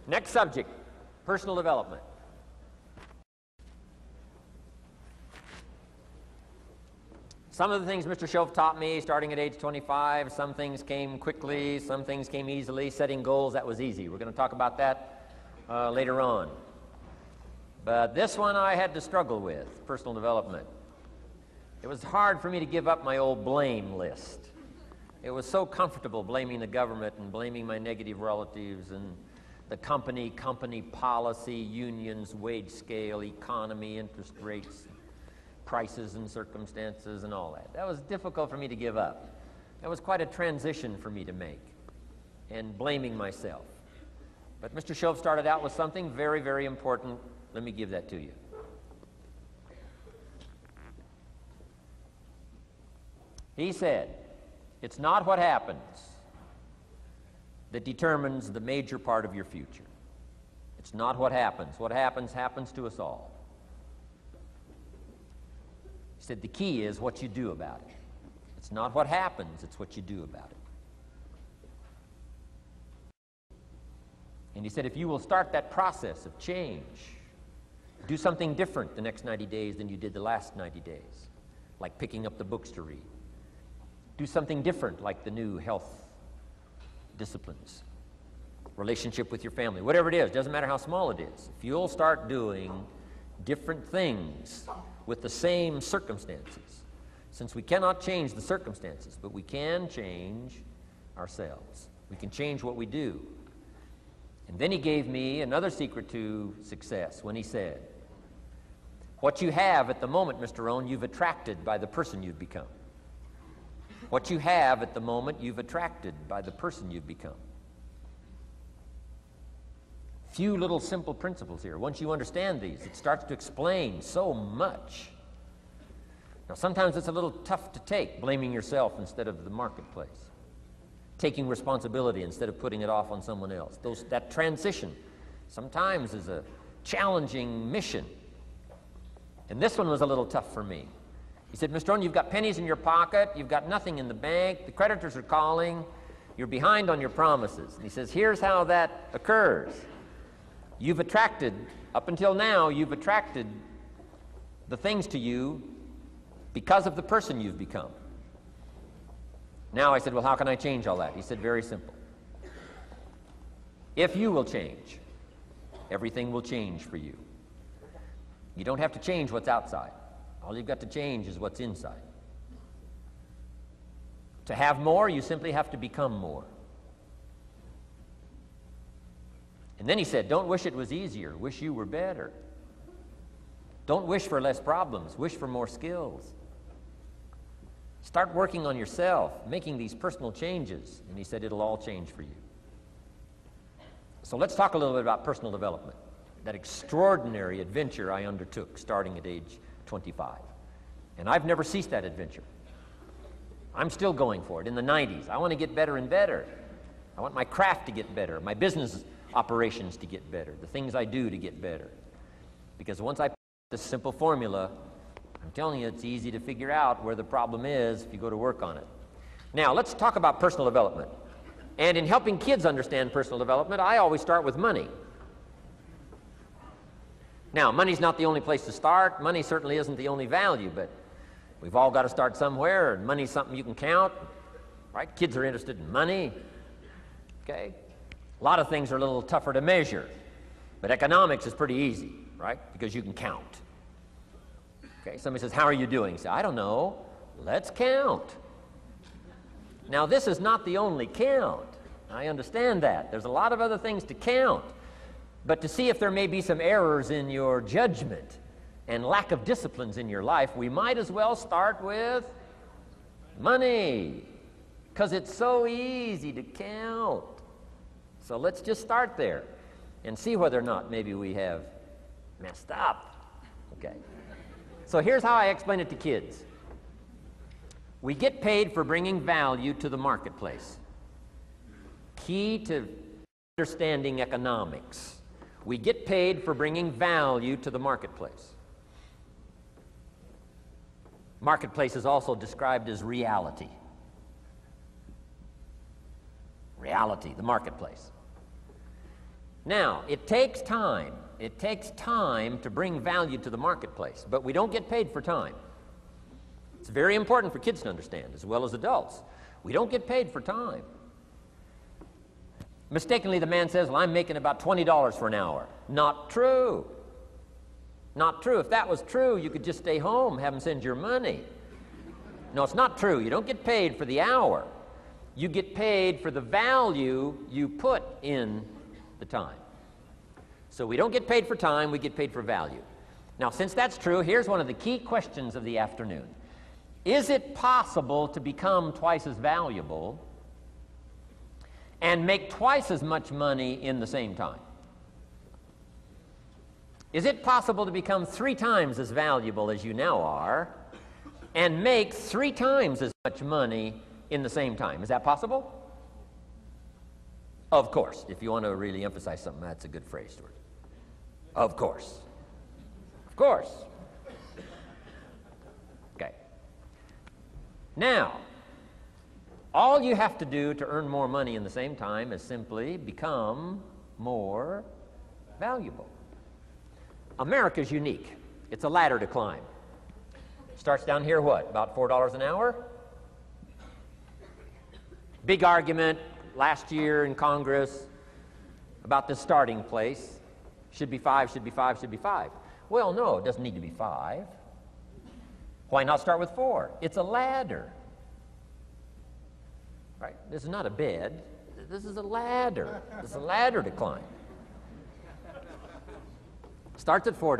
Next subject, personal development. Some of the things Mr. Schoaf taught me starting at age 25, some things came quickly, some things came easily. Setting goals, that was easy. We're going to talk about that later on. But this one I had to struggle with, personal development. It was hard for me to give up my old blame list. It was so comfortable blaming the government and blaming my negative relatives and the company policy, unions, wage scale, economy, interest rates, prices and circumstances and all that. That was difficult for me to give up. That was quite a transition for me to make, and blaming myself. But Mr. Schoaf started out with something very, very important. Let me give that to you. He said, it's not what happens that determines the major part of your future. It's not what happens. What happens to us all. He said the key is what you do about it. It's not what happens, it's what you do about it. And he said if you will start that process of change, do something different the next 90 days than you did the last 90 days, like picking up the books to read. Do something different like the new health disciplines, relationship with your family, whatever it is, doesn't matter how small it is. If you'll start doing different things with the same circumstances, since we cannot change the circumstances, but we can change ourselves. We can change what we do. And then he gave me another secret to success when he said, what you have at the moment, Mr. Rohn, you've attracted by the person you've become. What you have at the moment, you've attracted by the person you've become. Few little simple principles here. Once you understand these, it starts to explain so much. Now, sometimes it's a little tough to take, blaming yourself instead of the marketplace, taking responsibility instead of putting it off on someone else. That transition sometimes is a challenging mission. And this one was a little tough for me. He said, Mr. Rohn, you've got pennies in your pocket, you've got nothing in the bank, the creditors are calling, you're behind on your promises. And he says, here's how that occurs. You've attracted, up until now, you've attracted the things to you because of the person you've become. Now I said, well, how can I change all that? He said, very simple. If you will change, everything will change for you. You don't have to change what's outside. All you've got to change is what's inside. To have more, you simply have to become more. And then he said, don't wish it was easier, wish you were better. Don't wish for less problems, wish for more skills. Start working on yourself, making these personal changes, and he said it'll all change for you. So let's talk a little bit about personal development, that extraordinary adventure I undertook starting at age 25. And I've never ceased that adventure. I'm still going for it in the 90s. I want to get better and better. I want my craft to get better, my business operations to get better, the things I do to get better. Because once I put this simple formula, I'm telling you, it's easy to figure out where the problem is if you go to work on it. Now, let's talk about personal development. And in helping kids understand personal development, I always start with money. Now, money's not the only place to start. Money certainly isn't the only value, but we've all got to start somewhere, and money's something you can count, right? Kids are interested in money, okay? A lot of things are a little tougher to measure, but economics is pretty easy, right? Because you can count. Okay, somebody says, how are you doing? You say, I don't know. Let's count. Now, this is not the only count. I understand that. There's a lot of other things to count. But to see if there may be some errors in your judgment and lack of disciplines in your life, we might as well start with money, because it's so easy to count. So let's just start there and see whether or not maybe we have messed up. Okay. So here's how I explain it to kids. We get paid for bringing value to the marketplace. Key to understanding economics. We get paid for bringing value to the marketplace. Marketplace is also described as reality. Reality, the marketplace. Now, it takes time. It takes time to bring value to the marketplace, but we don't get paid for time. It's very important for kids to understand, as well as adults. We don't get paid for time. Mistakenly, the man says, well, I'm making about $20 for an hour. Not true. Not true. If that was true, you could just stay home, have them send your money. No, it's not true. You don't get paid for the hour. You get paid for the value you put in the time. So we don't get paid for time, we get paid for value. Now, since that's true, here's one of the key questions of the afternoon. Is it possible to become twice as valuable and make twice as much money in the same time? Is it possible to become 3 times as valuable as you now are and make 3 times as much money in the same time? Is that possible? Of course. If you want to really emphasize something, that's a good phrase, Stuart. Of course. Of course. Okay. Now, all you have to do to earn more money in the same time is simply become more valuable. America's unique. It's a ladder to climb. Starts down here, what, about $4 an hour? Big argument last year in Congress about the starting place. Should be 5, should be 5, should be 5. Well, no, it doesn't need to be 5. Why not start with 4? It's a ladder. Right? This is not a bed. This is a ladder. This is a ladder to climb. Starts at $4.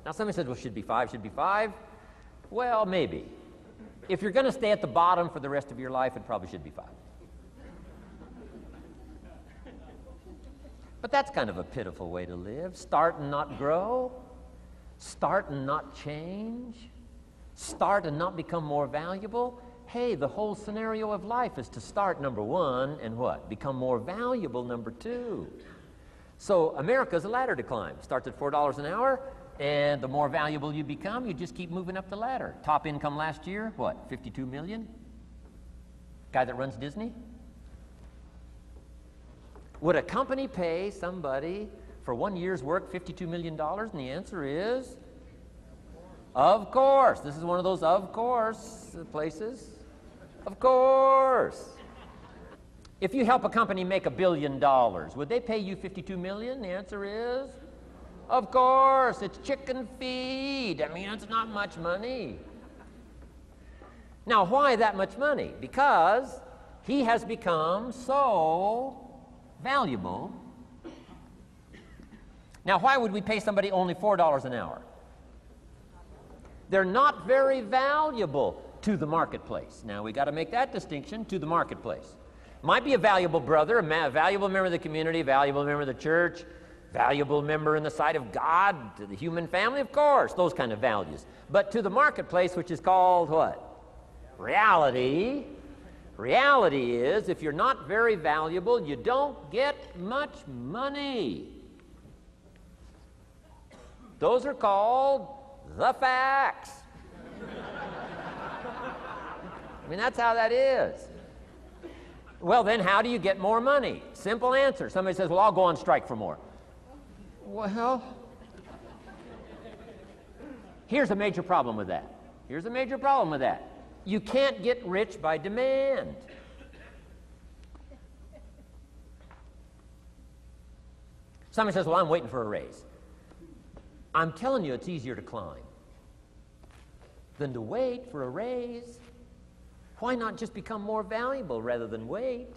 Now somebody says, well, should be 5, should be 5. Well, maybe. If you're going to stay at the bottom for the rest of your life, it probably should be 5. But that's kind of a pitiful way to live. Start and not grow. Start and not change. Start and not become more valuable. Hey, the whole scenario of life is to start, number 1, and what? Become more valuable, number 2. So America's a ladder to climb. Starts at $4 an hour, and the more valuable you become, you just keep moving up the ladder. Top income last year, what, 52 million? Guy that runs Disney? Would a company pay somebody for 1 year's work $52 million? And the answer is, of course. This is one of those of course places. Of course. If you help a company make $1 billion, would they pay you $52 million? The answer is, of course. It's chicken feed. I mean, it's not much money. Now, why that much money? Because he has become so valuable. Now, why would we pay somebody only $4 an hour? They're not very valuable to the marketplace. Now, we got to make that distinction, to the marketplace. Might be a valuable brother, a valuable member of the community, a valuable member of the church, valuable member in the sight of God, to the human family, of course, those kind of values. But to the marketplace, which is called what? Reality. Reality is, if you're not very valuable, you don't get much money. Those are called the facts. I mean, that's how that is. Well, then how do you get more money? Simple answer. Somebody says, well, I'll go on strike for more. Well, here's a major problem with that. Here's a major problem with that. You can't get rich by demand. Somebody says, well, I'm waiting for a raise. I'm telling you, it's easier to climb than to wait for a raise. Why not just become more valuable rather than wait?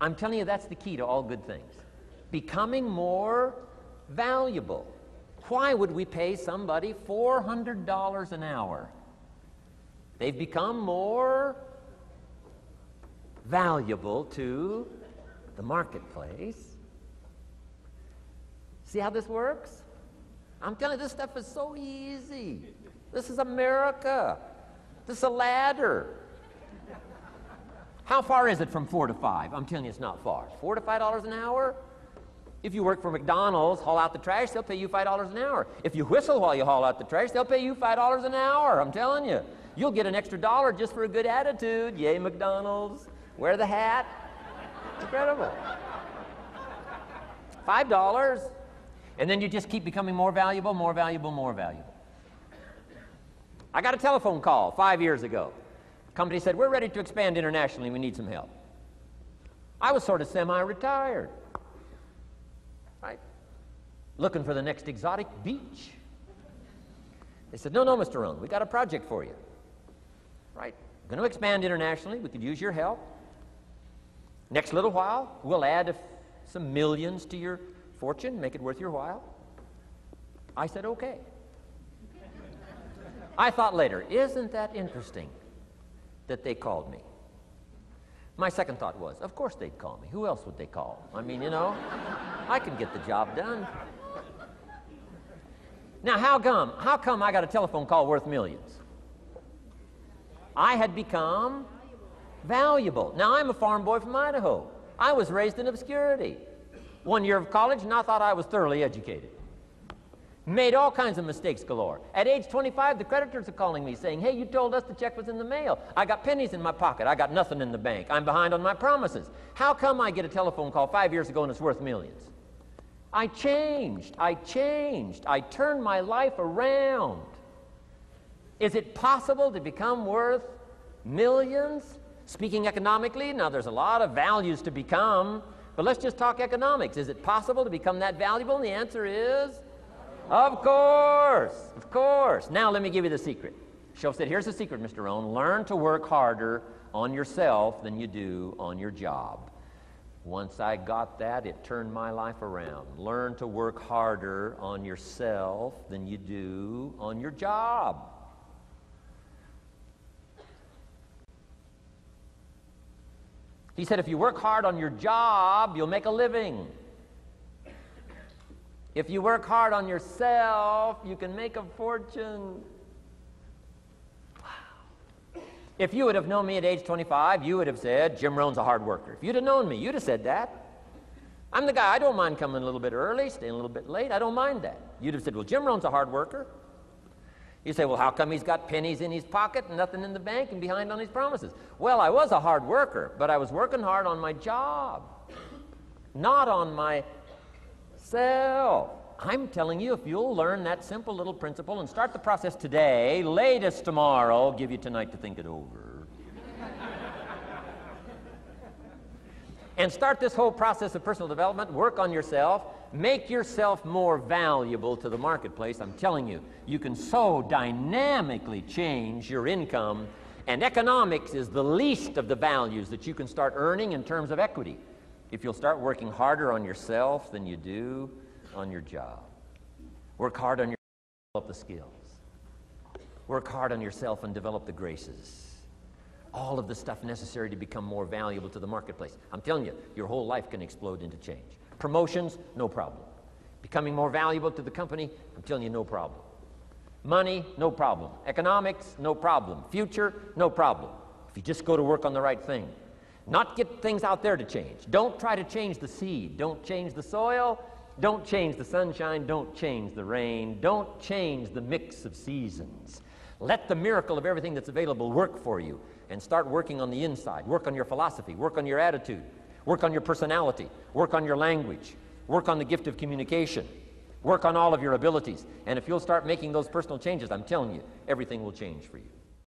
I'm telling you, that's the key to all good things. Becoming more valuable. Why would we pay somebody $400 an hour? They've become more valuable to the marketplace. See how this works? I'm telling you, this stuff is so easy. This is America. This is a ladder. How far is it from 4 to 5? I'm telling you, it's not far. $4 to $5 an hour? If you work for McDonald's, haul out the trash, they'll pay you $5 an hour. If you whistle while you haul out the trash, they'll pay you $5 an hour. I'm telling you. You'll get an extra $1 just for a good attitude. Yay, McDonald's. Wear the hat. Incredible. $5. And then you just keep becoming more valuable, more valuable, more valuable. I got a telephone call 5 years ago. The company said, we're ready to expand internationally. We need some help. I was sort of semi-retired, right? Looking for the next exotic beach. They said, no, Mr. Rohn, we got a project for you, right? We're going to expand internationally. We could use your help. Next little while, we'll add some millions to your fortune, make it worth your while. I said, okay. I thought later, isn't that interesting that they called me? My second thought was, of course they'd call me. Who else would they call? I mean, you know, I can get the job done. Now, how come I got a telephone call worth millions? I had become valuable. Now, I'm a farm boy from Idaho. I was raised in obscurity. 1 year of college, and I thought I was thoroughly educated. Made all kinds of mistakes galore. At age 25, the creditors are calling me saying, hey, you told us the check was in the mail. I got pennies in my pocket. I got nothing in the bank. I'm behind on my promises. How come I get a telephone call 5 years ago and it's worth millions? I changed. I turned my life around. Is it possible to become worth millions? Speaking economically, now there's a lot of values to become, but let's just talk economics. Is it possible to become that valuable? And the answer is, of course, of course. Now let me give you the secret. Shoaff said, here's the secret, Mr. Rohn. Learn to work harder on yourself than you do on your job. Once I got that, it turned my life around. Learn to work harder on yourself than you do on your job. He said, if you work hard on your job, you'll make a living. If you work hard on yourself, you can make a fortune. Wow. If you would have known me at age 25, you would have said, Jim Rohn's a hard worker. If you'd have known me, you'd have said that. I'm the guy, I don't mind coming a little bit early, staying a little bit late. I don't mind that. You'd have said, well, Jim Rohn's a hard worker. You say, well, how come he's got pennies in his pocket and nothing in the bank and behind on his promises? Well, I was a hard worker, but I was working hard on my job, not on myself. I'm telling you, if you'll learn that simple little principle and start the process today, latest tomorrow, give you tonight to think it over. And start this whole process of personal development, work on yourself, make yourself more valuable to the marketplace. I'm telling you, you can so dynamically change your income, and economics is the least of the values that you can start earning in terms of equity if you'll start working harder on yourself than you do on your job. Work hard on yourself and develop the skills. Work hard on yourself and develop the graces. All of the stuff necessary to become more valuable to the marketplace. I'm telling you, your whole life can explode into change. Promotions, no problem. Becoming more valuable to the company, I'm telling you, no problem. Money, no problem. Economics, no problem. Future, no problem. If you just go to work on the right thing. Not get things out there to change. Don't try to change the seed. Don't change the soil. Don't change the sunshine. Don't change the rain. Don't change the mix of seasons. Let the miracle of everything that's available work for you, and start working on the inside. Work on your philosophy. Work on your attitude. Work on your personality. Work on your language. Work on the gift of communication. Work on all of your abilities. And if you'll start making those personal changes, I'm telling you, everything will change for you.